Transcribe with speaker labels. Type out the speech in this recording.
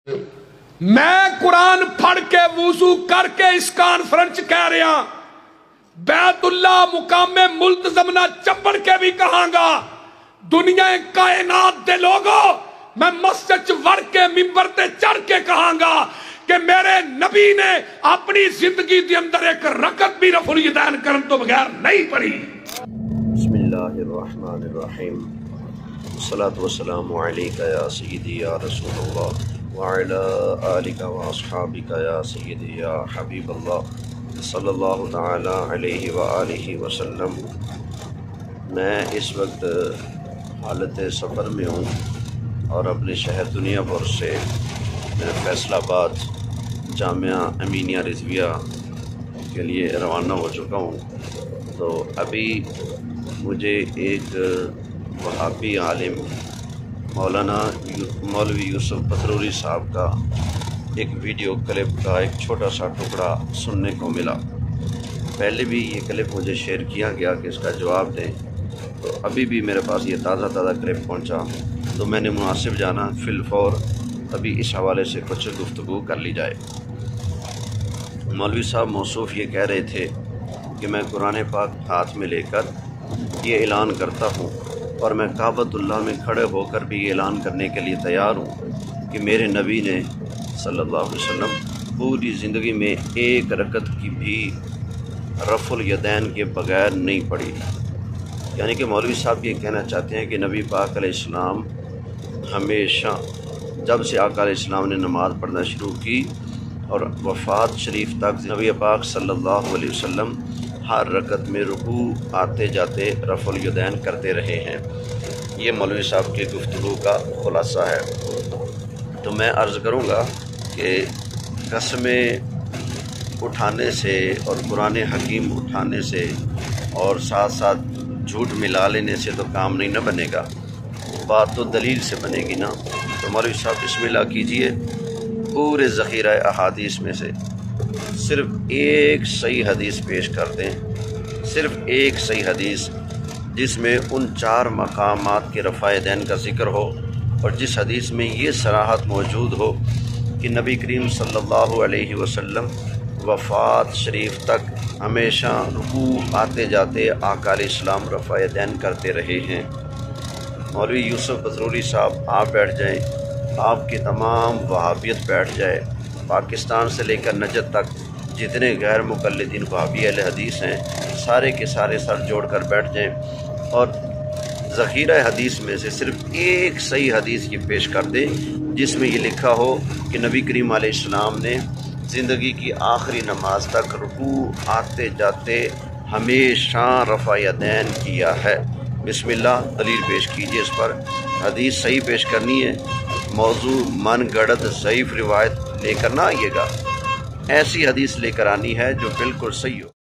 Speaker 1: मैं कुरान पढ़ के वुजू करके इस कॉन्फ्रेंस कह रहा बैतुल्ला मुकामे मुल्तजमना चंबड़ के भी कहांगा दुनिया कायनात दे लोगो मैं मस्जिद च वड़ के मिंबर ते चढ़ के कहांगा कि मेरे नबी ने अपनी जिंदगी के अंदर एक रकत भी रफुल यदैन करन तो बगैर नहीं पढ़ी।
Speaker 2: बिस्मिल्लाहिर्रहमानिर्रहीम सल्लल्लाहु वस्सलामु अलैका या सय्यदी या रसूलल्लाह व अला आलिका व अस्हाबिका या सय्यदी या हबीबल्लाह सल्लल्लाहु तआला अलैहि व आलिहि वसल्लम। मैं इस वक्त हालत सफ़र में हूँ और अपने शहर दुनियापुर से फैसलाबाद जामिया अमीनिया रिज़विया के लिए रवाना हो चुका हूँ। तो अभी मुझे एक वहाबी आलिम मौलवी यूसुफ पथरूरी साहब का एक वीडियो क्लिप का एक छोटा सा टुकड़ा सुनने को मिला। पहले भी ये क्लिप मुझे शेयर किया गया कि इसका जवाब दें, तो अभी भी मेरे पास ये ताज़ा क्लिप पहुंचा, तो मैंने मुनासिब जाना फिलफौर अभी इस हवाले से कुछ गुफ्तगू कर ली जाए। मौलवी साहब मौसूफ ये कह रहे थे कि मैं कुरान पाक हाथ में लेकर ये ऐलान करता हूँ और मैं काबतुल्लाह में खड़े होकर भी ये ऐलान करने के लिए तैयार हूँ कि मेरे नबी ने सल्लल्लाहु अलैहि वसल्लम पूरी ज़िंदगी में एक रकत की भी रफ़ुल यदैन के बगैर नहीं पढ़ी। यानी कि मौलवी साहब ये कहना चाहते हैं कि नबी पाक अलैहिस्सलाम हमेशा जब से आका अलैहिस्सलाम ने नमाज़ पढ़ना शुरू की और वफ़ात शरीफ तक नबी पाक सल्लल्लाहु अलैहि वसल्लम हर रकत में रुकू आते जाते रफ़ुल यदैन करते रहे हैं। ये मौलवी साहब की गुफ्तगू का खुलासा है। तो मैं अर्ज़ करूँगा कि कसमें उठाने से और कुरान हकीम उठाने से और साथ साथ झूठ मिला लेने से तो काम नहीं न बनेगा, बात तो दलील से बनेगी ना। तो मौलवी साहब बिस्मिल्लाह कीजिए, पूरे ज़ख़ीरा अहादीस में से सिर्फ़ एक सही हदीस पेश कर दें, सिर्फ़ एक सही हदीस जिसमें उन चार मकामात के रफ़ा दैन का ज़िक्र हो और जिस हदीस में ये सराहत मौजूद हो कि नबी करीम सल्लल्लाहु अलैहि वसल्लम वफ़ात शरीफ तक हमेशा रुकू आते जाते आका अलैहिस्सलाम रफ़ा दैन करते रहे हैं। मौलवी यूसुफ पथरूरी साहब आप बैठ जाएं, आपकी तमाम वहाबियत बैठ जाए, पाकिस्तान से लेकर नजद तक जितने गैर मुक़ल्लिदीन वहाबी अहले हदीस हैं सारे के सारे सर जोड़ कर बैठ जाएं और ज़ख़ीरा हदीस में से सिर्फ़ एक सही हदीस ये पेश कर दें जिसमें ये लिखा हो कि नबी करीम अलैहिस्सलाम ने ज़िंदगी की आखिरी नमाज तक रुकू आते जाते हमेशा रफ़ा यदैन किया है। बिस्मिल्लाह दलील पेश कीजिए इस पर। हदीस सही पेश करनी है, मौजू मन गढ़त ज़ईफ़ रिवायत लेकर ना आइएगा, ऐसी हदीस लेकर आनी है जो बिल्कुल सही हो।